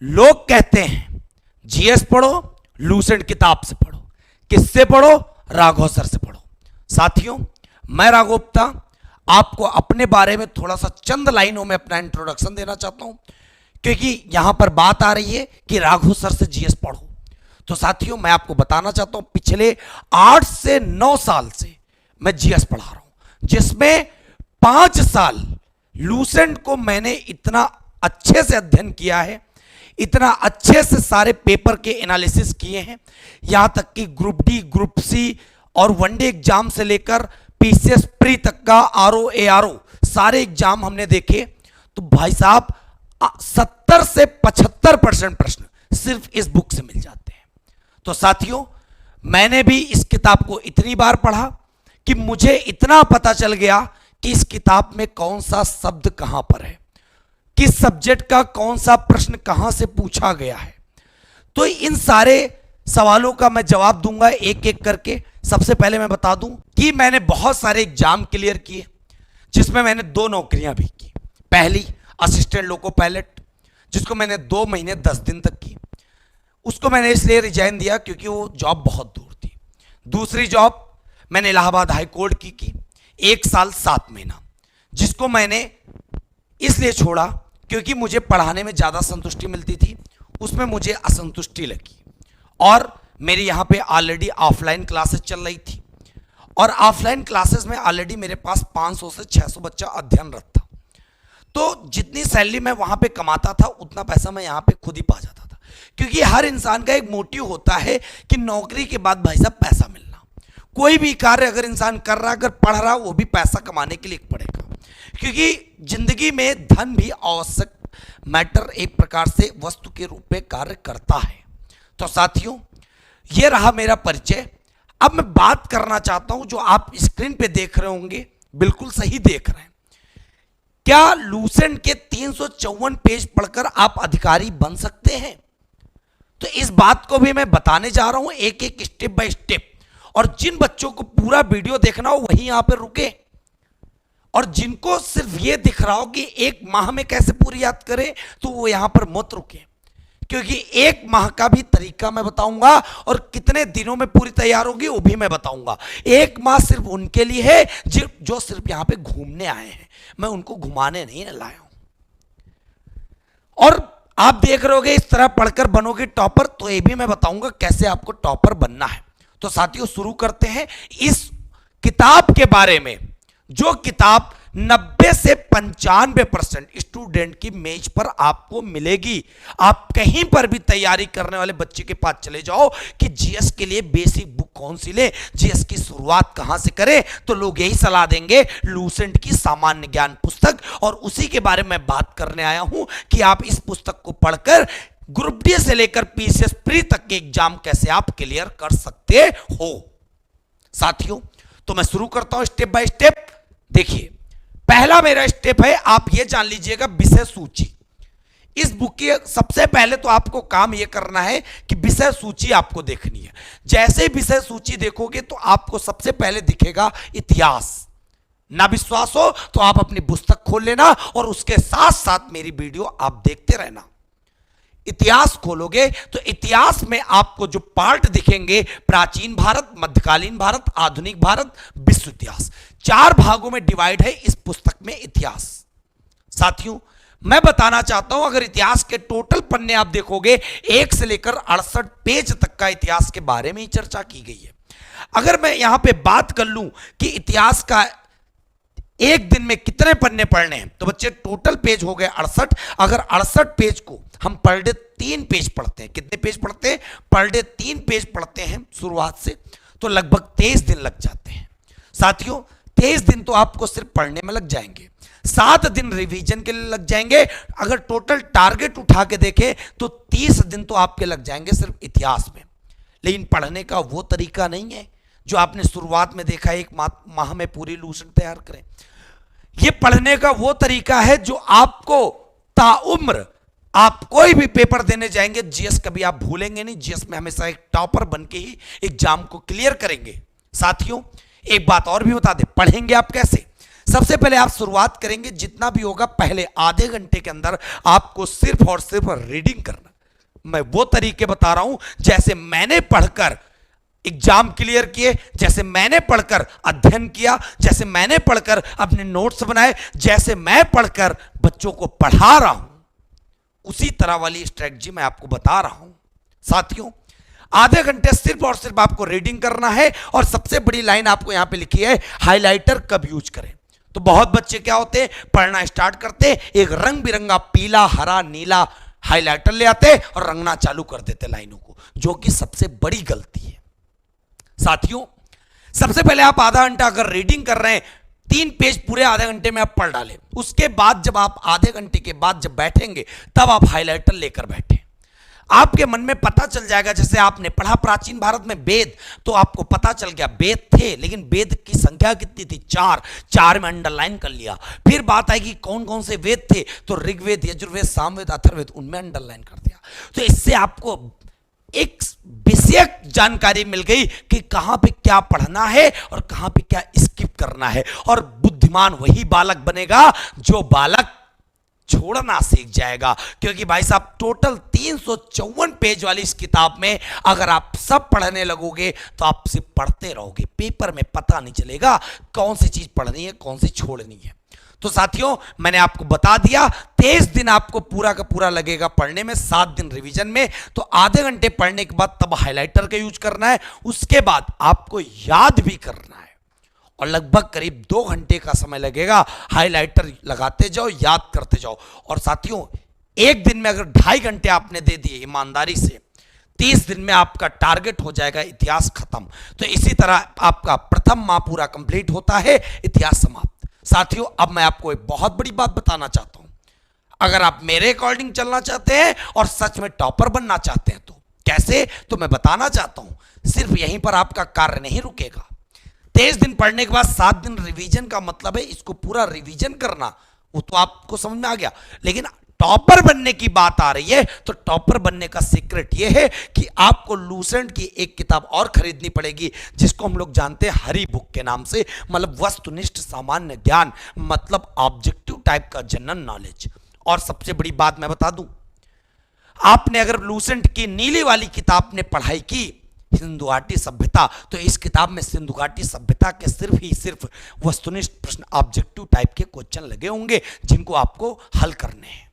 लोग कहते हैं जीएस पढ़ो, लूसेंट किताब से पढ़ो। किससे पढ़ो? राघव सर से पढ़ो। साथियों, मैं राघव गुप्ता आपको अपने बारे में थोड़ा सा चंद लाइनों में अपना इंट्रोडक्शन देना चाहता हूं, क्योंकि यहां पर बात आ रही है कि राघव सर से जीएस पढ़ो। तो साथियों, मैं आपको बताना चाहता हूं पिछले 8 से 9 साल से मैं जीएस पढ़ा रहा हूं, जिसमें 5 साल लूसेंट को मैंने इतना अच्छे से अध्ययन किया है, इतना अच्छे से सारे पेपर के एनालिसिस किए हैं, यहां तक कि ग्रुप डी, ग्रुप सी और वनडे एग्जाम से लेकर पीसीएस प्री तक का आरओ एआरओ सारे एग्जाम हमने देखे। तो भाई साहब 70 से 75% प्रश्न सिर्फ इस बुक से मिल जाते हैं। तो साथियों, मैंने भी इस किताब को इतनी बार पढ़ा कि मुझे इतना पता चल गया कि इस किताब में कौन सा शब्द कहां पर है, किस सब्जेक्ट का कौन सा प्रश्न कहां से पूछा गया है। तो इन सारे सवालों का मैं जवाब दूंगा एक एक करके। सबसे पहले मैं बता दूं कि मैंने बहुत सारे एग्जाम क्लियर किए, जिसमें मैंने 2 नौकरियां भी की। पहली असिस्टेंट लोको पायलट, जिसको मैंने 2 महीने 10 दिन तक की। उसको मैंने इसलिए रिजाइन दिया क्योंकि वो जॉब बहुत दूर थी। दूसरी जॉब मैंने इलाहाबाद हाई कोर्ट की 1 साल 7 महीना, जिसको मैंने इसलिए छोड़ा क्योंकि मुझे पढ़ाने में ज़्यादा संतुष्टि मिलती थी, उसमें मुझे असंतुष्टि लगी। और मेरी यहाँ पे ऑलरेडी ऑफलाइन क्लासेस चल रही थी, और ऑफलाइन क्लासेस में ऑलरेडी मेरे पास 500 से 600 बच्चा अध्ययनरत था। तो जितनी सैलरी मैं वहाँ पे कमाता था, उतना पैसा मैं यहाँ पे खुद ही पा जाता था, क्योंकि हर इंसान का एक मोटिव होता है कि नौकरी के बाद भाई साहब पैसा मिलना। कोई भी कार्य अगर इंसान कर रहा, अगर पढ़ रहा, वो भी पैसा कमाने के लिए पड़ेगा, क्योंकि जिंदगी में धन भी आवश्यक मैटर एक प्रकार से वस्तु के रूप में कार्य करता है। तो साथियों, ये रहा मेरा परिचय। अब मैं बात करना चाहता हूं, जो आप स्क्रीन पे देख रहे होंगे, बिल्कुल सही देख रहे हैं। क्या लूसेंट के 354 पेज पढ़कर आप अधिकारी बन सकते हैं? तो इस बात को भी मैं बताने जा रहा हूं एक एक स्टेप बाय स्टेप। और जिन बच्चों को पूरा वीडियो देखना हो वही यहां पर रुके, और जिनको सिर्फ ये दिख रहा हो कि 1 माह में कैसे पूरी याद करें, तो वो यहां पर मत रुके, क्योंकि 1 माह का भी तरीका मैं बताऊंगा और कितने दिनों में पूरी तैयार होगी वो भी मैं बताऊंगा। 1 माह सिर्फ उनके लिए है जो सिर्फ यहां पे घूमने आए हैं, मैं उनको घुमाने नहीं लाया हूं। और आप देख रहे होगे इस तरह पढ़कर बनोगे टॉपर, तो ये भी मैं बताऊंगा कैसे आपको टॉपर बनना है। तो साथियों, शुरू करते हैं इस किताब के बारे में, जो किताब 90 से 95% स्टूडेंट की मेज पर आपको मिलेगी। आप कहीं पर भी तैयारी करने वाले बच्चे के पास चले जाओ कि जीएस के लिए बेसिक बुक कौन सी ले, जीएस की शुरुआत कहां से करें, तो लोग यही सलाह देंगे लूसेंट की सामान्य ज्ञान पुस्तक। और उसी के बारे में बात करने आया हूं कि आप इस पुस्तक को पढ़कर ग्रुप डी से लेकर पीसीएस प्री तक के एग्जाम कैसे आप क्लियर कर सकते हो। साथियों, तो मैं शुरू करता हूं स्टेप बाय स्टेप। देखिए, पहला मेरा स्टेप है, आप ये जान लीजिएगा विषय सूची। इस बुक की सबसे पहले तो आपको काम ये करना है कि विषय सूची आपको देखनी है। जैसे विषय सूची देखोगे तो आपको सबसे पहले दिखेगा इतिहास। ना विश्वास हो तो आप अपनी पुस्तक खोल लेना और उसके साथ साथ मेरी वीडियो आप देखते रहना। इतिहास खोलोगे तो इतिहास में आपको जो पार्ट दिखेंगे, प्राचीन भारत, मध्यकालीन भारत, आधुनिक भारत, विश्व इतिहास, 4 भागों में डिवाइड है इस पुस्तक में इतिहास। साथियों, मैं बताना चाहता हूं, अगर इतिहास के टोटल पन्ने आप देखोगे 1 से लेकर 68 पेज तक का इतिहास के बारे में ही चर्चा की गई है। अगर मैं यहां पे बात कर लूं कि इतिहास का एक दिन में कितने पन्ने पढ़ने हैं, तो बच्चे टोटल पेज हो गए 68। अगर 68 पेज को हम पर डे 3 पेज पढ़ते हैं, कितने पेज पढ़ते हैं? पर डे 3 पेज पढ़ते हैं शुरुआत से, तो लगभग 23 दिन लग जाते हैं। साथियों, 23 दिन तो आपको सिर्फ पढ़ने में लग जाएंगे, 7 दिन रिवीजन के लिए लग जाएंगे। अगर टोटल टारगेट उठा के देखें तो 30 दिन तो आपके लग जाएंगे सिर्फ इतिहास में। लेकिन पढ़ने का वो तरीका नहीं है जो आपने शुरुआत में देखा, 1 माह में पूरी लूसेंट तैयार करें। ये पढ़ने का वो तरीका है जो आपको ताउम्र, आप कोई भी पेपर देने जाएंगे, जीएस कभी आप भूलेंगे नहीं। जीएस में हमेशा एक टॉपर बन के ही एग्जाम को क्लियर करेंगे। साथियों, एक बात और भी बता दें, पढ़ेंगे आप कैसे? सबसे पहले आप शुरुआत करेंगे, जितना भी होगा पहले आधे घंटे के अंदर आपको सिर्फ और सिर्फ रीडिंग करना। मैं वो तरीके बता रहा हूं जैसे मैंने पढ़कर एग्जाम क्लियर किए, जैसे मैंने पढ़कर अध्ययन किया, जैसे मैंने पढ़कर अपने नोट्स बनाए, जैसे मैं पढ़कर बच्चों को पढ़ा रहा हूं, उसी तरह वाली स्ट्रेटजी मैं आपको बता रहा हूं। साथियों, आधे घंटे सिर्फ और सिर्फ आपको रीडिंग करना है। और सबसे बड़ी लाइन आपको यहां पे लिखी है, हाइलाइटर कब यूज करें। तो बहुत बच्चे क्या होते हैं, पढ़ना स्टार्ट करते, एक रंग बिरंगा पीला, हरा, नीला हाइलाइटर ले आते और रंगना चालू कर देते लाइनों को, जो कि सबसे बड़ी गलती है। साथियों, सबसे पहले आप आधा घंटा अगर रीडिंग कर रहे हैं, 3 पेज पूरे आधे घंटे में आप पढ़ डालें। उसके बाद जब आप आधे घंटे के बाद जब बैठेंगे, तब आप हाइलाइटर लेकर बैठें। आपके मन में पता चल जाएगा, जैसे आपने पढ़ा प्राचीन भारत में वेद, तो आपको पता चल गया वेद थे, लेकिन वेद की संख्या कितनी थी, 4 में अंडरलाइन कर लिया। फिर बात आएगी कौन कौन से वेद थे, तो ऋग्वेद, यजुर्वेद, सामवेद, अथर्ववेद, उनमें अंडरलाइन कर दिया। तो इससे आपको एक विषयक जानकारी मिल गई कि कहां पे क्या पढ़ना है और कहां पे क्या स्किप करना है। और बुद्धिमान वही बालक बनेगा जो बालक छोड़ना सीख जाएगा। क्योंकि भाई साहब, टोटल 354 पेज वाली इस किताब में अगर आप सब पढ़ने लगोगे तो आप सिर्फ पढ़ते रहोगे, पेपर में पता नहीं चलेगा कौन सी चीज पढ़नी है, कौन सी छोड़नी है। तो साथियों, मैंने आपको बता दिया, 23 दिन आपको पूरा का पूरा लगेगा पढ़ने में, 7 दिन रिवीजन में। तो आधे घंटे पढ़ने के बाद तब हाइलाइटर का यूज करना है, उसके बाद आपको याद भी करना है और लगभग करीब 2 घंटे का समय लगेगा। हाइलाइटर लगाते जाओ, याद करते जाओ। और साथियों, एक दिन में अगर 2.5 घंटे आपने दे दिए ईमानदारी से, 30 दिन में आपका टारगेट हो जाएगा इतिहास खत्म। तो इसी तरह आपका प्रथम माह पूरा कंप्लीट होता है, इतिहास समाप्त। साथियों, अब मैं आपको एक बहुत बड़ी बात बताना चाहता हूं। अगर आप मेरे अकॉर्डिंग चलना चाहते हैं और सच में टॉपर बनना चाहते हैं, तो कैसे, तो मैं बताना चाहता हूं। सिर्फ यहीं पर आपका कार्य नहीं रुकेगा। 23 दिन पढ़ने के बाद 7 दिन रिवीजन का मतलब है इसको पूरा रिवीजन करना, वो तो आपको समझ में आ गया। लेकिन टॉपर बनने की बात आ रही है, तो टॉपर बनने का सीक्रेट ये है कि आपको लूसेंट की एक किताब और खरीदनी पड़ेगी, जिसको हम लोग जानते हैं हरी बुक के नाम से, मतलब वस्तुनिष्ठ सामान्य ज्ञान, मतलब ऑब्जेक्टिव टाइप का जनरल नॉलेज। और सबसे बड़ी बात मैं बता दूं, आपने अगर लूसेंट की नीली वाली किताब ने पढ़ाई की, सिंधु घाटी सभ्यता, तो इस किताब में सिंधु घाटी सभ्यता के सिर्फ वस्तुनिष्ठ प्रश्न, ऑब्जेक्टिव टाइप के क्वेश्चन लगे होंगे, जिनको आपको हल करने हैं।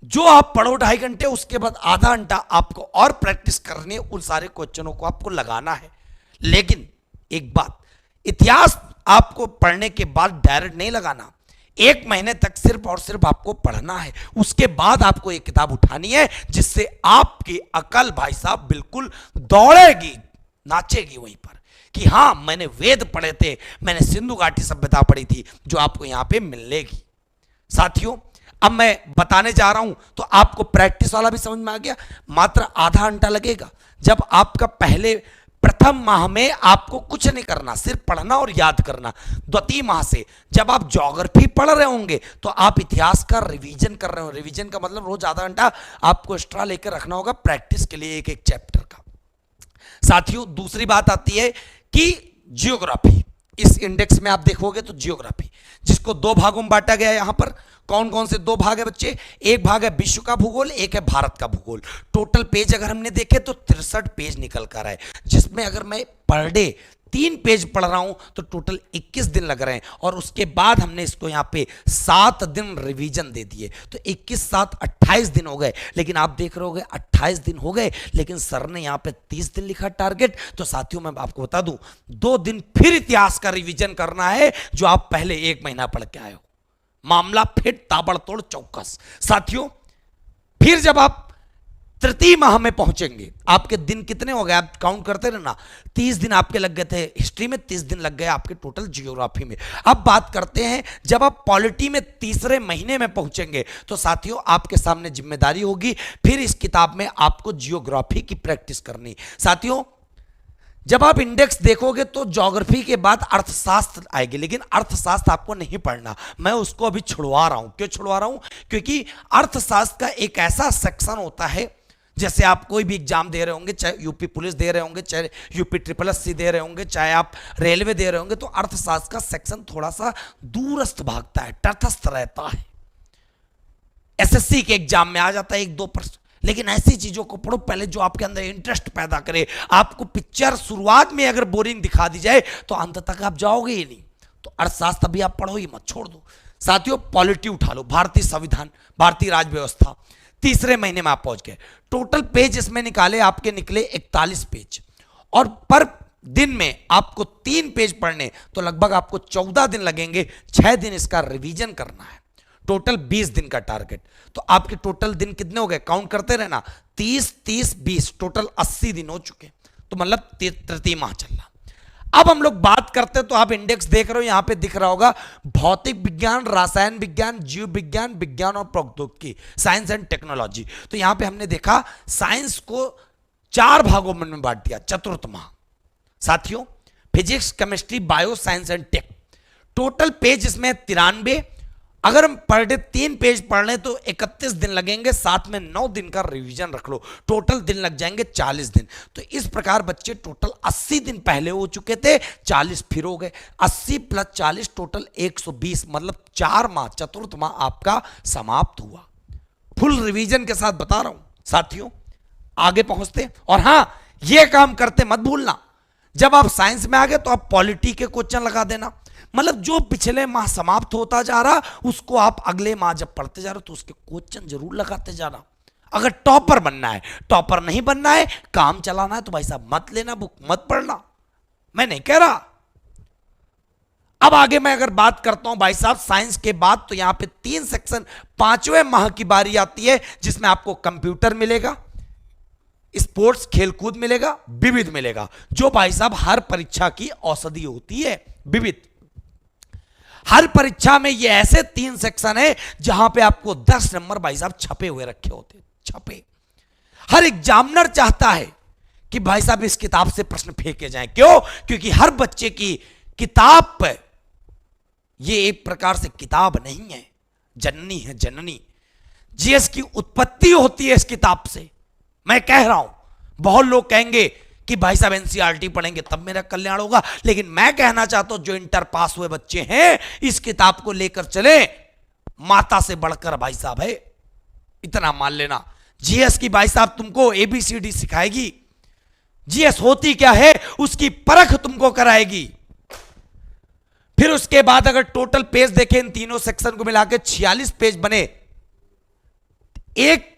जो आप पढ़ो 2.5 घंटे, उसके बाद आधा घंटा आपको और प्रैक्टिस करनी है, उन सारे क्वेश्चनों को आपको लगाना है। लेकिन एक बात, इतिहास आपको पढ़ने के बाद डायरेक्ट नहीं लगाना, 1 महीने तक सिर्फ और सिर्फ आपको पढ़ना है। उसके बाद आपको एक किताब उठानी है, जिससे आपकी अकल भाई साहब बिल्कुल दौड़ेगी, नाचेगी वहीं पर, कि हां, मैंने वेद पढ़े थे, मैंने सिंधु घाटी सभ्यता पढ़ी थी, जो आपको यहां पे मिलेगी। साथियों, अब मैं बताने जा रहा हूं, तो आपको प्रैक्टिस वाला भी समझ में आ गया। मात्र आधा घंटा लगेगा। जब आपका पहले प्रथम माह में आपको कुछ नहीं करना, सिर्फ पढ़ना और याद करना। द्वितीय माह से जब आप ज्योग्राफी पढ़ रहे होंगे, तो आप इतिहास का रिवीजन कर रहे हो। रिवीजन का मतलब रोज आधा घंटा आपको एक्स्ट्रा लेकर रखना होगा प्रैक्टिस के लिए, एक एक चैप्टर का। साथियों, दूसरी बात आती है कि जियोग्राफी। इस इंडेक्स में आप देखोगे तो जियोग्राफी, जिसको 2 भागों में बांटा गया है। यहां पर कौन कौन से 2 भाग है बच्चे, एक भाग है विश्व का भूगोल, एक है भारत का भूगोल। टोटल पेज अगर हमने देखे तो 63 पेज निकल कर आए, जिसमें अगर मैं पर डे 3 पेज पढ़ रहा हूं तो टोटल 21 दिन लग रहे हैं। और उसके बाद हमने इसको यहां पे 7 दिन रिवीजन दे दिए, तो 21 7 28 दिन हो गए। लेकिन आप देख रहे होगे 28 दिन हो गए, लेकिन सर ने यहां पे 30 दिन लिखा टारगेट। तो साथियों, मैं आपको बता दूं, 2 दिन फिर इतिहास का रिवीजन करना है, जो आप पहले 1 महीना पढ़ के आए हो। मामला फिर ताबड़तोड़ चौकस। साथियों, फिर जब आप तृतीय माह में पहुंचेंगे, आपके दिन कितने हो गए, आप काउंट करते रहना। 30 दिन आपके लग गए थे हिस्ट्री में, 30 दिन लग गए आपके टोटल जियोग्राफी में। अब बात करते हैं, जब आप पॉलिटी में तीसरे महीने में पहुंचेंगे, तो साथियों आपके सामने जिम्मेदारी होगी फिर इस किताब में आपको जियोग्राफी की प्रैक्टिस करनी। साथियों, जब आप इंडेक्स देखोगे तो ज्योग्राफी के बाद अर्थशास्त्र आएगी, लेकिन अर्थशास्त्र आपको नहीं पढ़ना। मैं उसको अभी छुड़वा रहा हूं। क्यों छुड़वा रहा हूं? क्योंकि अर्थशास्त्र का एक ऐसा सेक्शन होता है, जैसे आप कोई भी एग्जाम दे रहे होंगे, चाहे यूपी पुलिस दे रहे होंगे, चाहे यूपी SSC दे रहे होंगे, चाहे आप रेलवे दे रहे होंगे, तो अर्थशास्त्र का सेक्शन थोड़ा सा दूरस्थ भागता है, तटस्थ रहता है। SSC के एग्जाम में आ जाता है 1-2 प्रश्न, लेकिन ऐसी चीजों को पढ़ो पहले जो आपके अंदर इंटरेस्ट पैदा करे। आपको पिक्चर शुरुआत में अगर बोरिंग दिखा दी जाए तो अंत तक आप जाओगे ही नहीं। तो अर्थशास्त्र अभी आप पढ़ो ही मत, छोड़ दो। साथियों पॉलिटी उठा लो, भारतीय संविधान, भारतीय राज व्यवस्था, तीसरे महीने में आप पहुंच गए। टोटल पेज इसमें निकाले आपके निकले 41 पेज, और पर दिन में आपको 3 पेज पढ़ने तो लगभग आपको 14 दिन लगेंगे। 6 दिन इसका रिवीजन करना है। टोटल 20 दिन का टारगेट। तो आपके टोटल दिन कितने हो गए, काउंट करते रहना, 30 30 20, टोटल 80 दिन हो चुके। तो मतलब तृतीय माह चल रहा। अब हम लोग बात करते हैं, तो आप इंडेक्स देख रहे हो, यहां पे दिख रहा होगा भौतिक विज्ञान, रसायन विज्ञान, जीव विज्ञान, विज्ञान और प्रौद्योगिकी, साइंस एंड टेक्नोलॉजी। तो यहां पे हमने देखा साइंस को 4 भागों में बांट दिया, चतुर्थ माह। साथियों physics, chemistry, bio, science and tech. Total page इसमें 93। अगर हम पर डे 3 पेज पढ़ लें तो 31 दिन लगेंगे, साथ में 9 दिन का रिवीजन रख लो, टोटल दिन लग जाएंगे 40 दिन। तो इस प्रकार बच्चे टोटल 80 दिन पहले हो चुके थे, 40 फिर हो गए, 80 + 40 टोटल 120, मतलब 4 माह, चतुर्थ माह आपका समाप्त हुआ। फुल रिवीजन के साथ बता रहा हूं साथियों, आगे पहुंचते। और हां, यह काम करते मत भूलना, जब आप साइंस में आ गए तो आप पॉलिटी के क्वेश्चन लगा देना। मतलब जो पिछले माह समाप्त होता जा रहा उसको आप अगले माह जब पढ़ते जा रहे हो तो उसके क्वेश्चन जरूर लगाते जाना। अगर टॉपर बनना है, टॉपर नहीं बनना है, काम चलाना है, तो भाई साहब मत लेना बुक, मत पढ़ना, मैं नहीं कह रहा। अब आगे मैं अगर बात करता हूं भाई साहब साइंस के बाद, तो यहां पे 3 सेक्शन, 5वें माह की बारी आती है, जिसमें आपको कंप्यूटर मिलेगा, स्पोर्ट्स खेलकूद मिलेगा, विविध मिलेगा, जो भाई साहब हर परीक्षा की औषधि होती है। विविध हर परीक्षा में ये ऐसे 3 सेक्शन है जहां पे आपको 10 नंबर भाई साहब छपे हुए रखे होते, छपे। हर एग्जामिनर चाहता है कि भाई साहब इस किताब से प्रश्न फेंके जाएं। क्यों? क्योंकि हर बच्चे की किताब पर ये एक प्रकार से किताब नहीं है, जननी है, जननी। जीएस की उत्पत्ति होती है इस किताब से। मैं कह रहा हूं, बहुत लोग कहेंगे कि भाई साहब एनसीईआरटी पढ़ेंगे तब मेरा कल्याण होगा, लेकिन मैं कहना चाहता हूं जो इंटर पास हुए बच्चे हैं इस किताब को लेकर चले, माता से बढ़कर भाई साहब है, इतना मान लेना। जीएस की भाई साहब तुमको एबीसीडी सिखाएगी, जीएस होती क्या है उसकी परख तुमको कराएगी। फिर उसके बाद अगर टोटल पेज देखें इन तीनों सेक्शन को मिलाकर 46 पेज बने। एक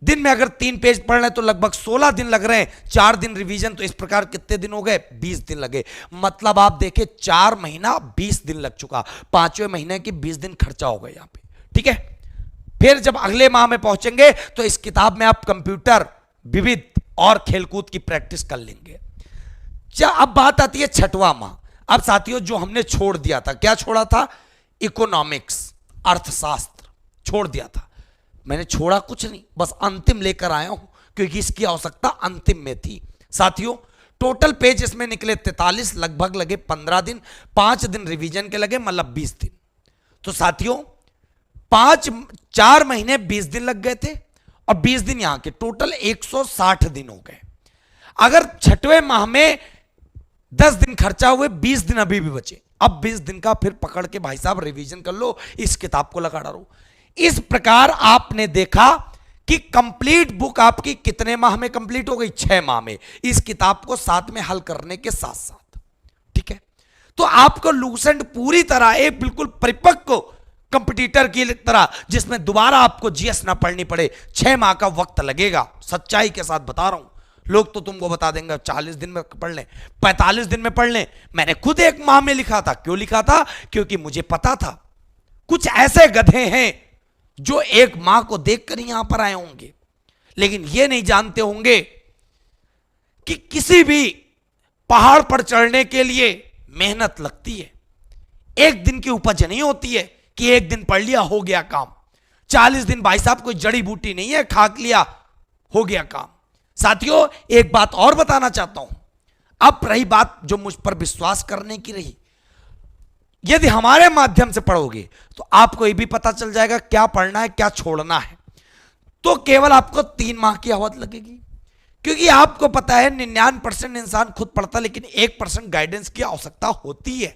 दिन में अगर 3 पेज पढ़ रहे तो लगभग 16 दिन लग रहे हैं, 4 दिन रिवीजन, तो इस प्रकार कितने दिन हो गए, 20 दिन लगे। मतलब आप देखें 4 महीना 20 दिन लग चुका, 5वें महीने के 20 दिन खर्चा हो गए यहां पे, ठीक है। फिर जब अगले माह में पहुंचेंगे तो इस किताब में आप कंप्यूटर, विविध और खेलकूद की प्रैक्टिस कर लेंगे। अब बात आती है 6वां माह। अब साथियों जो हमने छोड़ दिया था, क्या छोड़ा था, इकोनॉमिक्स, अर्थशास्त्र छोड़ दिया था। मैंने छोड़ा कुछ नहीं, बस अंतिम लेकर आया हूं क्योंकि इसकी आवश्यकता अंतिम में थी। साथियों टोटल पेज इसमें निकले 43, लगभग लगे 15 दिन, 5 दिन रिवीजन के लगे, मतलब 20 दिन। तो साथियों 4 महीने 20 दिन लग गए थे और 20 दिन यहां के, टोटल 160 दिन हो गए। अगर 6वें माह में 10 दिन खर्चा हुए, 20 दिन अभी भी बचे। अब 20 दिन का फिर पकड़ के भाई साहब रिवीजन कर लो, इस किताब को लगा डालो। इस प्रकार आपने देखा कि कंप्लीट बुक आपकी कितने माह में कंप्लीट हो गई, 6 माह में, इस किताब को साथ में हल करने के साथ साथ, ठीक है। तो आपको लूसेंट पूरी तरह एक बिल्कुल परिपक्व कंपटीटर की तरह, जिसमें दोबारा आपको जीएस ना पढ़नी पड़े, 6 माह का वक्त लगेगा। सच्चाई के साथ बता रहा हूं, लोग तो तुमको बता देंगे 40 दिन में पढ़ लें, 45 दिन में पढ़ लें। मैंने खुद 1 माह में लिखा था। क्यों लिखा था? क्योंकि मुझे पता था कुछ ऐसे गधे हैं जो 1 माह को देखकर यहां पर आए होंगे, लेकिन ये नहीं जानते होंगे कि किसी भी पहाड़ पर चढ़ने के लिए मेहनत लगती है। 1 दिन की उपज नहीं होती है कि 1 दिन पढ़ लिया हो गया काम। 40 दिन भाई साहब कोई जड़ी बूटी नहीं है, खाक लिया हो गया काम। साथियों एक बात और बताना चाहता हूं, अब रही बात जो मुझ पर विश्वास करने की रही, यदि हमारे माध्यम से पढ़ोगे तो आपको यह भी पता चल जाएगा क्या पढ़ना है, क्या छोड़ना है। तो केवल आपको 3 माह की आवत लगेगी, क्योंकि आपको पता है 99% इंसान खुद पढ़ता, लेकिन 1% गाइडेंस की आवश्यकता होती है।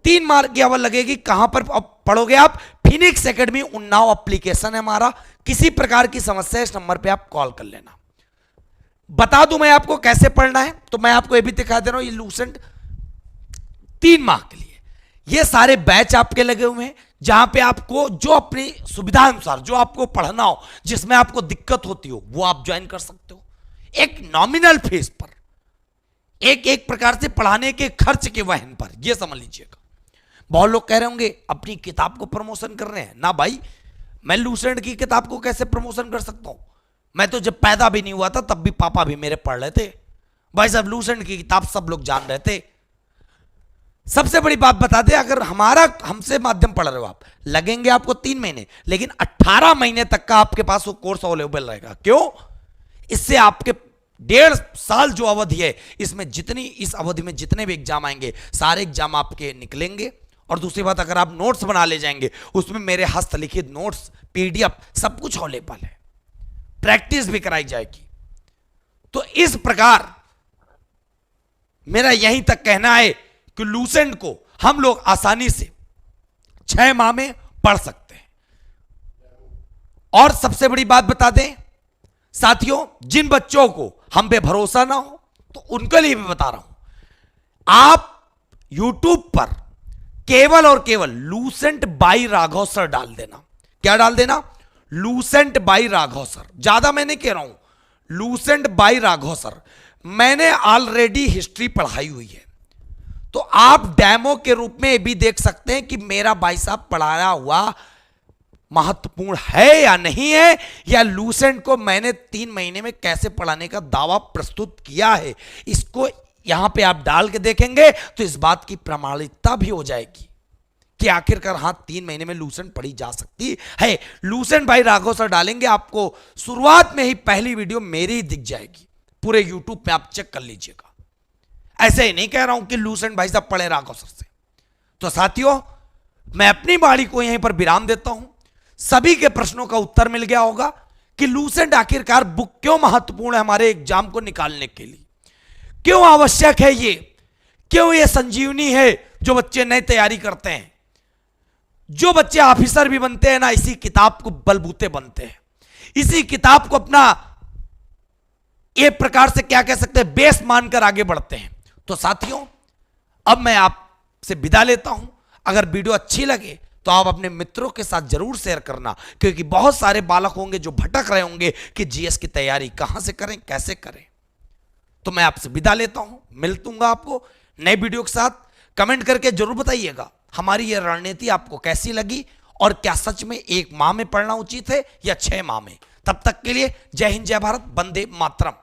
3 मार्क की अवल लगेगी। कहां पर पढ़ोगे आप? फिनिक्स एकेडमी उन्नाव एप्लीकेशन है हमारा। किसी प्रकार की समस्या इस नंबर पे आप कॉल कर लेना। बता दूं मैं आपको कैसे पढ़ना है, तो मैं आपको ये भी दिखा दे रहा हूं। ये लूसेंट 3 माह के लिए ये सारे बैच आपके लगे हुए हैं, जहां पे आपको जो अपनी सुविधा अनुसार जो आपको पढ़ना हो, जिसमें आपको दिक्कत होती हो, वो आप ज्वाइन कर सकते हो एक नॉमिनल फीस पर, एक प्रकार से पढ़ाने के खर्च के वहन पर। यह समझ लीजिएगा। बहुत लोग कह रहे होंगे अपनी किताब को प्रमोशन कर रहे हैं। ना भाई, मैं लूसेंट की किताब को कैसे प्रमोशन कर सकता हूं? मैं तो जब पैदा भी नहीं हुआ था तब भी पापा भी मेरे पढ़ रहे थे भाई साहब। लूसेंट की किताब सब लोग जान रहे थे। सबसे बड़ी बात बता दे, अगर हमसे माध्यम पढ़ रहे हो आप, लगेंगे आपको 3 महीने, लेकिन 18 महीने तक का आपके पास वो कोर्स अवेलेबल रहेगा। क्यों? इससे आपके 1.5 साल जो अवधि है, इसमें इस अवधि में जितने भी एग्जाम आएंगे, सारे एग्जाम आपके निकलेंगे। और दूसरी बात, अगर आप नोट्स बना ले जाएंगे, उसमें मेरे हस्तलिखित नोट्स, पीडीएफ सब कुछ अवेलेबल है, प्रैक्टिस भी कराई जाएगी। तो इस प्रकार मेरा यहीं तक कहना है कि लूसेंट को हम लोग आसानी से 6 माह में पढ़ सकते हैं। और सबसे बड़ी बात बता दें साथियों, जिन बच्चों को हम पे भरोसा ना हो, तो उनके लिए भी बता रहा हूं। आप YouTube पर केवल और केवल लूसेंट बाई राघव सर डाल देना। क्या डाल देना? Lucent by Raghav sir. ज्यादा मैं नहीं कह रहा हूं, लूसेंट बाई राघव सर। मैंने ऑलरेडी हिस्ट्री पढ़ाई हुई है, तो आप डेमो के रूप में भी देख सकते हैं कि मेरा भाई साहब पढ़ाया हुआ महत्वपूर्ण है या नहीं है, या लूसेंट को मैंने 3 महीने में कैसे पढ़ाने का दावा प्रस्तुत किया है। इसको यहां पे आप डाल के देखेंगे तो इस बात की प्रामाणिकता भी हो जाएगी कि आखिरकार हां 3 महीने में लूसेंट पढ़ी जा सकती है। लूसेंट भाई राघव सर डालेंगे, आपको शुरुआत में ही पहली वीडियो मेरी ही दिख जाएगी। पूरे यूट्यूब पे आप चेक कर लीजिएगा। ऐसे ही नहीं कह रहा हूं कि लूसेंट भाई साहब पढ़े राघव सर से। तो साथियों, मैं अपनी बाणी को यहीं पर विराम देता हूं। सभी के प्रश्नों का उत्तर मिल गया होगा कि लूसेंट आखिरकार बुक क्यों महत्वपूर्ण है हमारे एग्जाम को निकालने के लिए, क्यों आवश्यक है ये, क्यों ये संजीवनी है जो बच्चे नए तैयारी करते हैं। जो बच्चे ऑफिसर भी बनते हैं ना, इसी किताब को बलबूते बनते हैं, इसी किताब को अपना एक प्रकार से क्या कह सकते हैं, बेस मानकर आगे बढ़ते हैं। तो साथियों, अब मैं आपसे विदा लेता हूं। अगर वीडियो अच्छी लगे तो आप अपने मित्रों के साथ जरूर शेयर करना, क्योंकि बहुत सारे बालक होंगे जो भटक रहे होंगे कि जीएस की तैयारी कहां से करें, कैसे करें। तो मैं आपसे विदा लेता हूं, मिलूंगा आपको नए वीडियो के साथ। कमेंट करके जरूर बताइएगा हमारी यह रणनीति आपको कैसी लगी, और क्या सच में 1 माह में पढ़ना उचित है या 6 माह में। तब तक के लिए जय हिंद, जय भारत, वंदे मातरम।